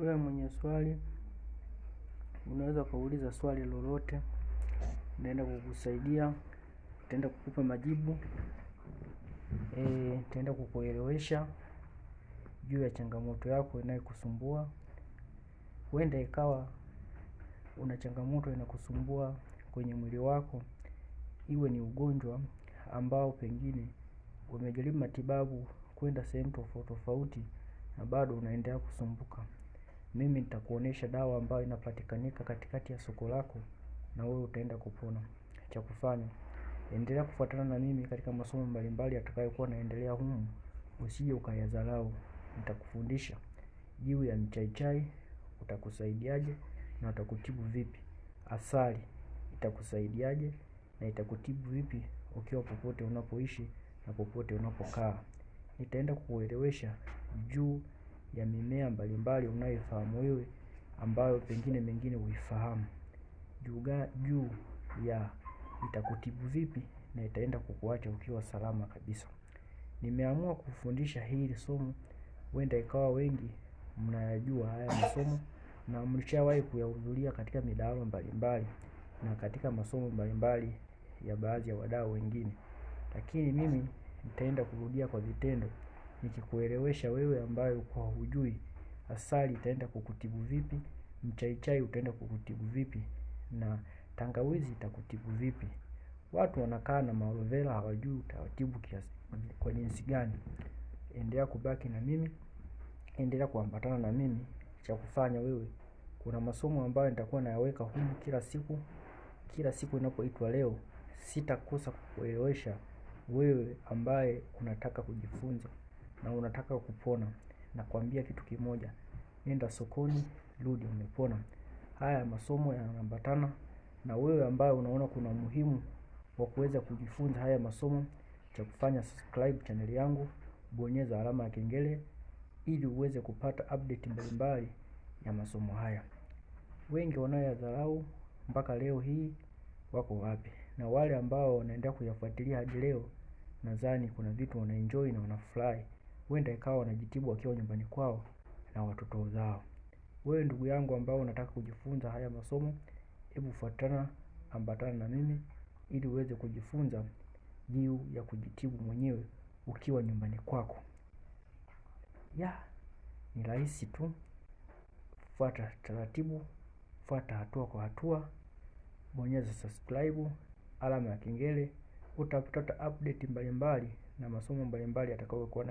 Wewe mwenye swali, unaweza kuuliza swali lolote, naenda kukusaidia, nitaenda kukupa majibu, nitaenda kukuelewesha juu ya changamoto yako inayokusumbua. Huenda ikawa una changamoto inakusumbua kwenye mwili wako, iwe ni ugonjwa ambao pengine umejaribu matibabu kwenda sehemu tofauti tofauti na bado unaendelea kusumbuka. Mimi nitakuonesha dawa ambayo inapatikanika katikati ya soko lako na wewe utaenda kupona. Cha kufanya, endelea kufuatana na mimi katika masomo mbalimbali yatakayokuwa yanaendelea humu. Usije ukayadharau. Nitakufundisha juu ya mchaichai utakusaidiaje na utakutibu vipi. Asali itakusaidiaje na itakutibu vipi ukiwa popote unapoishi na popote unapokaa. Nitaenda kukuelewesha juu ya mimea mbalimbali unayoifahamu wewe ambayo pengine mengine huifahamu. Juu ya itakutibu vipi na itaenda kukuacha ukiwa salama kabisa. Nimeamua kufundisha hili somo, huenda ikawa wengi mnayajua haya masomo na mlishawahi kuyahudhuria katika midahalo mbalimbali na katika masomo mbalimbali ya baadhi ya wadau wengine. Lakini mimi nitaenda kurudia kwa vitendo nikikuelewesha wewe ambayo kwa hujui asali itaenda kukutibu vipi, mchaichai utaenda kukutibu vipi na tangawizi itakutibu vipi. Watu wanakaa na aloe vera hawajui utawatibu kwa jinsi gani. Endelea kubaki na mimi, endelea kuambatana na mimi. Cha kufanya wewe, kuna masomo ambayo nitakuwa nayaweka humu kila siku inapoitwa leo. Sitakosa kukuelewesha wewe ambaye unataka kujifunza na unataka kupona. Nakwambia kitu kimoja, nenda sokoni, rudi umepona. Haya masomo yanaambatana na wewe ambaye unaona kuna umuhimu wa kuweza kujifunza haya masomo. Cha kufanya, subscribe channel yangu, bonyeza alama ya kengele ili uweze kupata update mbalimbali ya masomo haya. Wengi wanaoyadharau mpaka leo hii wako wapi? Na wale ambao wanaendelea kuyafuatilia hadi leo, nadhani kuna vitu wanaenjoy na wanafurahi. Huenda ikawa wanajitibu wakiwa nyumbani kwao na watoto zao. Wewe ndugu yangu ambao unataka kujifunza haya masomo, hebu fuatana, ambatana na mimi ili uweze kujifunza juu ya kujitibu mwenyewe ukiwa nyumbani kwako. Ni rahisi tu. Fuata taratibu, fuata hatua kwa hatua, bonyeza subscribe, alama ya kengele, utapata update mbalimbali na masomo mbalimbali yatakayokuwa na